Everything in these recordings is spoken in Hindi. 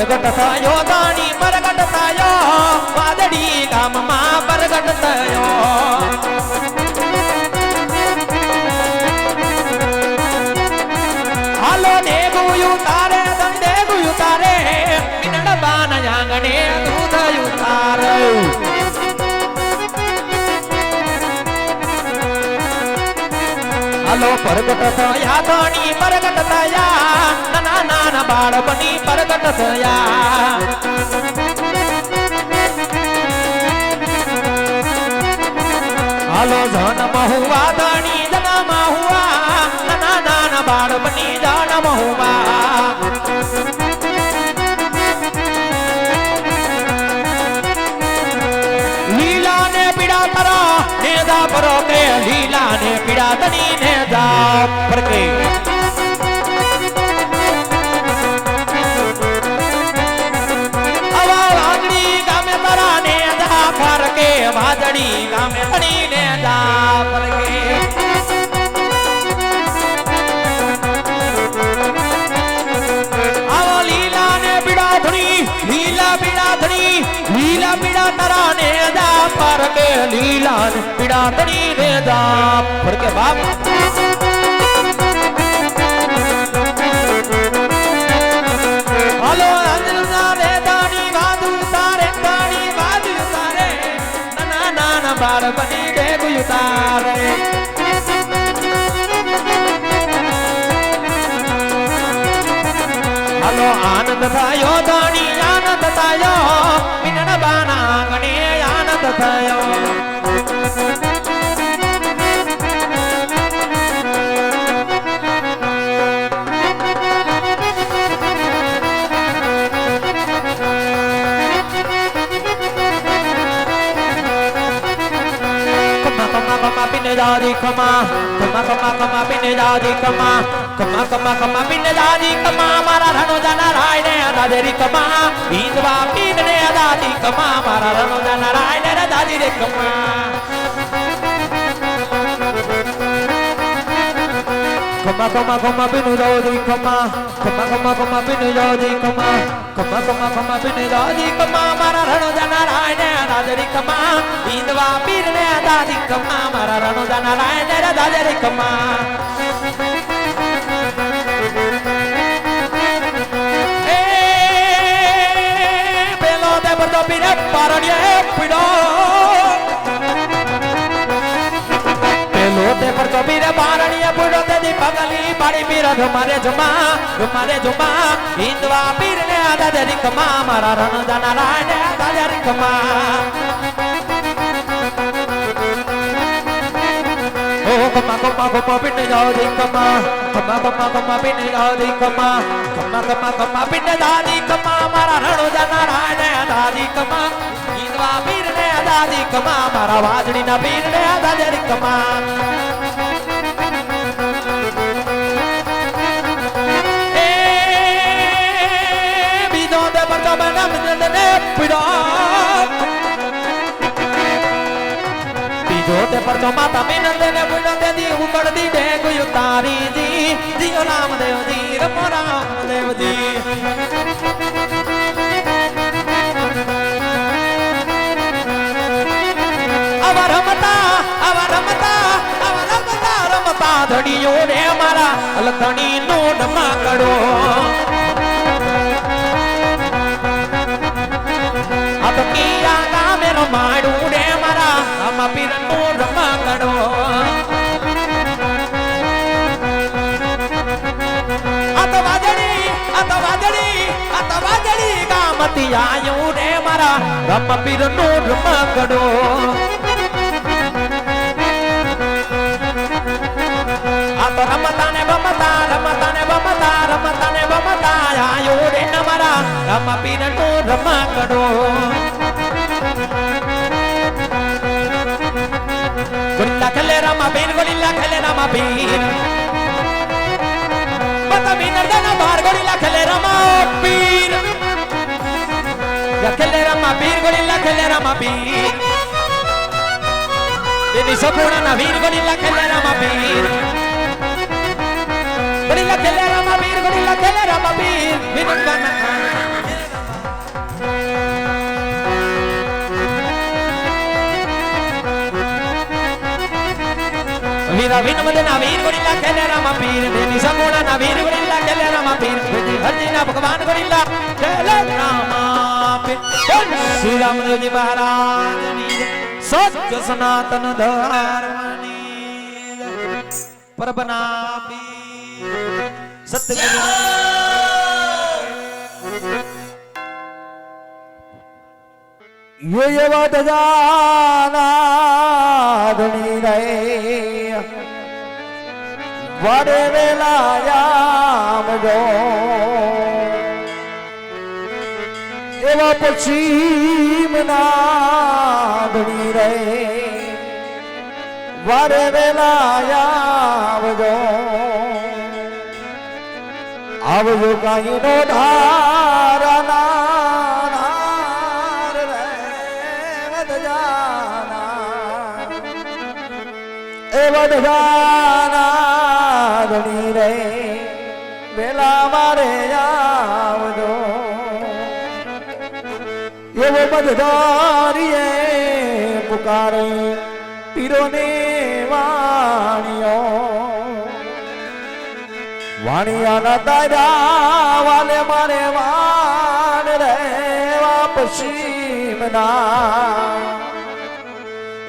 परगट थयो दानी परगट थयो वादड़ी गाम मां परगट थयो हालो देगुयु तारे दंदेगुयु तारे मिनड़ बान यांगणे दूध युतारे हालो परगट थया दानी परगट थया नाना नाना बाळ बनी परगट थया हालो जन्म हुआ दानी जन्म हुआ नाना नाना बाळ बनी जन्म हुआ लीला ने पीड़ा करो नेदा परो के लीला ने पीड़ा तनी नेदा पर के वादड़ी गामे तनी ने जा पर के आवो लीला ने बिड़ा धनी लीला बिड़ा धनी लीला बिड़ा तरा ने जा पर के लीला ने बिड़ा धनी ने जा पर के बाप हेलो अंजना रे दानी वादू तारे दानी वादू तारे नाना बाल बनी देगु युतारे हेलो आनंद थायो दानी आनंद थायो मिनड़ बाना गणे आनंद थायो दादी कमा कमा कमा कमा पिने दादी कमा कमा कमा कमा पिने दादी कमा मारा रणो जाना राय ने दादी कमा बीजवा पिने दादी कमा मारा रणो जाना राय ने दादी रे कमा कमा कमा कमा पिने दादी कमा कमा कमा कमा पिने दादी कमा कमा कमा कमा पिने दादी कमा मारा रणो जाना राय ने दादी कमा बीजवा पिने दादी कमा मारा रणो जाना राय ने दादी कमा ए पेलो दे बड़ो पिने पारनिया पिडो पेलो दे बड़ो पिने पारनिया पिडो दे दी पगली बाड़ी पीरा घुमारे जुमा हिंदवा पीर ने दादी कमा मारा रणो जाना राय ने दादी कमा कमा कमा कमा पिने दादी कमा कमा कमा कमा पिने दादी कमा कमा कमा कमा पिने दादी कमा मारा रणो जाना राय ने दादी कमा हिंदवा पीर ने दादी कमा मारा वाजड़ी ना पीर ने दादी कमा ए बीजों दे बरतो बना मिलने ने पिड़ा जोते पर तो माता मिनंदे ने बुलंदे दी उकड़ दी दे कोई उतारी जी जियो राम देव जी रमो राम देव जी अवर रमता धड़ियों ने मारा अलखनी नो डमा करो अब किया का मेरो माडू ने मारा हम पीर नो रमा करो अतवाजड़ी कामती आयु ने मारा हम पीर नो रमा करो रमता ने बमता आयु रे मारा हम पीर नो रमा करो गोरिल्ला खेले रामा पीर बता मीनर देना बाहर गोरिल्ला खेले रामा पीर या खेले रामा पीर गोरिल्ला खेले रामा पीर ini sempurna na vir gorilla खेले रामा पीर gorilla खेले रामा पीर gorilla खेले रामा पीर minum रविन मदना वीर गोरिल्ला खेले रामा पीर बेटी सगुणा ना वीर गोरिल्ला खेले रामा पीर बेटी हरजीना भगवान गोरिल्ला खेले रामा पीर श्री रामदेव जी महाराज सत्य सनातन धर्मनी परबना सतगुरु ये बात जाना धनी रे वारे वेला याम जो एवा पश्चिम ना धनी रे वारे वेला याम जो आवजो काई नो धारा ना वडगाना धनी रे वेला मारे आवजो ये वो बददारी पुकारे पीरो ने वाणियों वाणिया न तारा वाले मारे वाण रे वापसी मना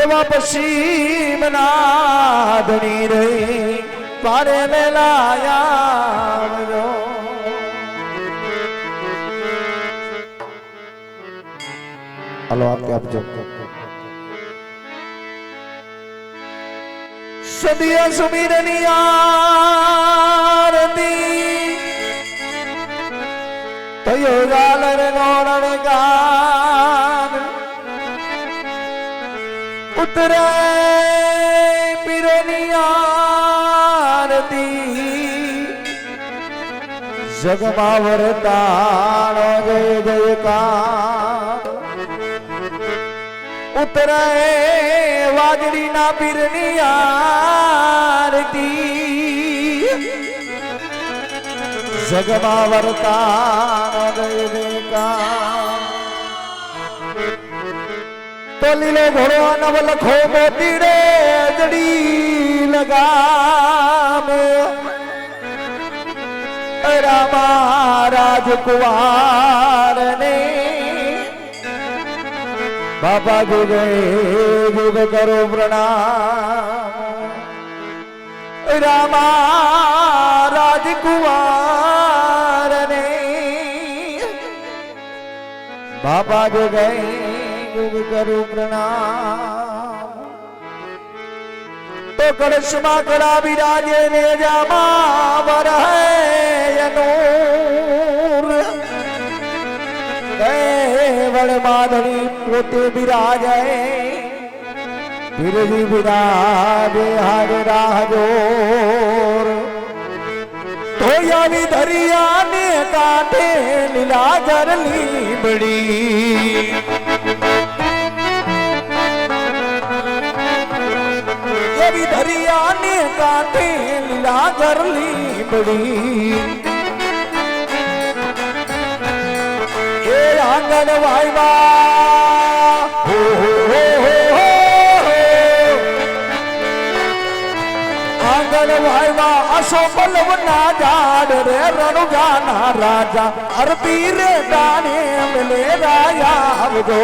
एवा पश्चिम ना धनी रे पारे में लाया हेलो आपके आप जब सदिया सुमिरनिया रती तो यो गालर नोड़न गान उतरे पिरनिया रती जगमावरताण जय जयकार उतरे वाजड़ी ना पिरनिया रती जगमावरताण जय जयकार तो लीलो घोड़ो नवल खो मोती रे जड़ी लगाम रामा राजकुमार ने बाबा जुग जुग करो प्रणाम रामा राजकुमार ने बाबा जुग करो प्रणाम तो कड़शमा कड़ा विराजे ने जामा वर है नूर वड़ माधवी पोते विराजे बिरजी विराजे हर राजोर तो यानी धरिया ने काटे लीला कर ली बड़ी ये भी धरिया ने काटे लीला कर ली बड़ी ये आंगन वाईवा हो आंगन वाईवा असो बलवना जाड़ रे रणु जाना राजा अरबी रे दाने मिले राया दो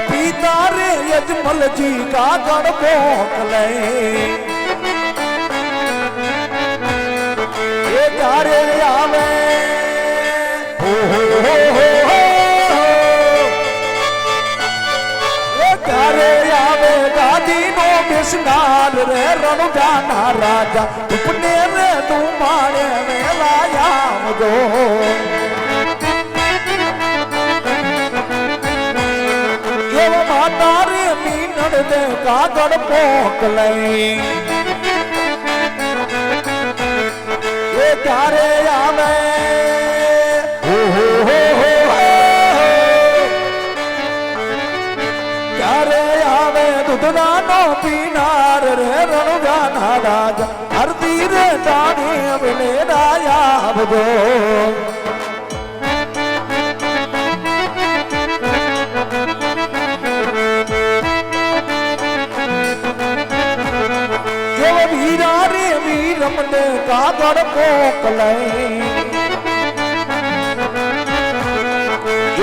पीता रे यजमल जी का गण भोंकले ये गारे आवे हो ये गारे आवे गादी नो बिस्नाल रे रणु जाना राजा अपने रे तू मारे में लाया मुझो तारे मीनड़ दे कागड़ पोंकले ये तारे आवे हो तारे आवे दुधना नो पीनार रे रणु जाना राजा हर तीर दाने मिले राया बदो મોકલાઈ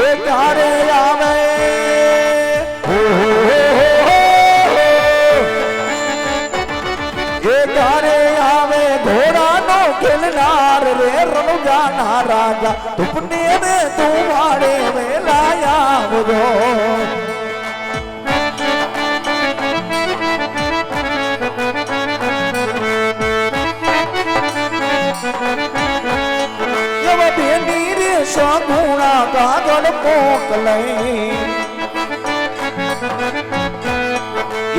એ ક્યારે આવે એ ક્યારે આવે ઘોડાનો ખેલનાર રે રણુજાના રાજા તુપને રે તું વાળે વેલાયા આવજો સગુણા કાગળ મોકલાઈ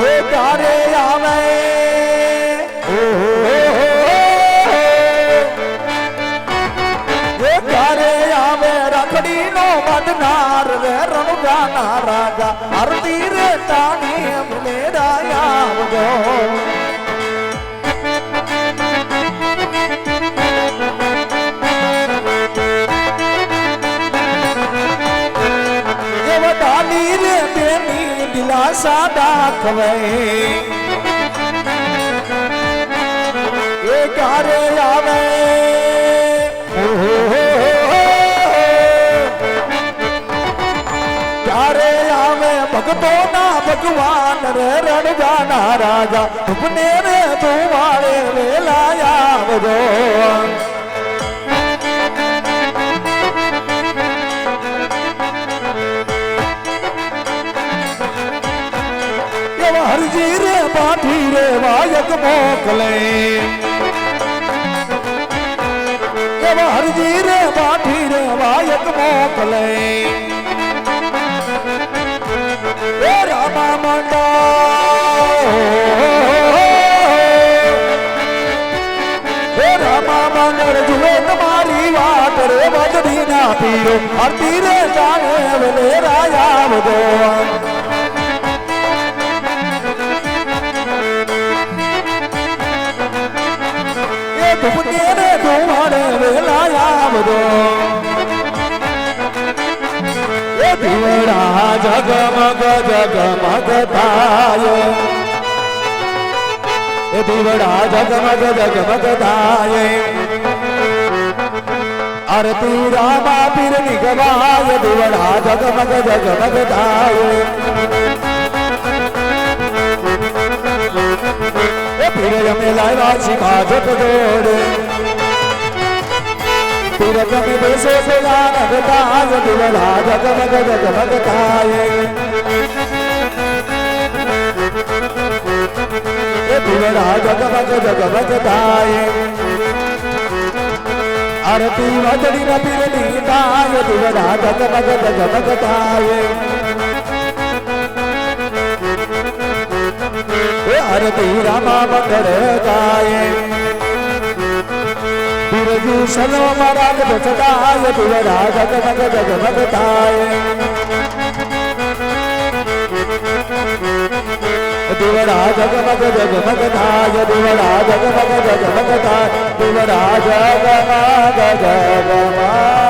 એ તારે આવે એ તારે આવે રખડી નો બાંધનાર રે રણુજાના રાજા આરતી રે તાણી અમને રાયા આવજો દિલાસા દાખવે એ ક્યારે આવે ક્યારે આવે ભક્તો ના ભગવાન રે રણજાના રાજા તુમને રે તું વાળે વેલાયા આવજો હરજી રે પાઠી રે વાયક મોકલે એવા હરજી રે પાઠી રે વાયક મોકલે એ રામા મંડા એ રામા મંડળ જુએ તમારી વાત રે વજડી ના પીરો આરતી રે જાણે વેલે રાયા આવજો તુમને રે તુમારે વેલાયા આવજો એ દીવડા જગમગ જગમગ થાય એ દીવડા જગમગ જગમગ થાય આરતી રામા પીર ની ગવાય દીવડા જગમગ જગમગ થાય પીર અમે લાવ્યા છીએ ભાજપ જોડે પીર તમે બેસો પેલા નગતાય દીવડા જગમગ જગમગ થાય એ દીવડા જગમગ જગમગ થાય આરતી વજડી ના પીર ની થાય દીવડા જગમગ જગમગ થાય આરતી રામા મંગળ ગાય બિરજુ સનો મારા ચડાય દીવડા જગમગ જગમગ થાય દીવડા જગમગ જગમગ થાય દીવડા જગમગ જગમગ થાય દીવડા જગમગ જગમગ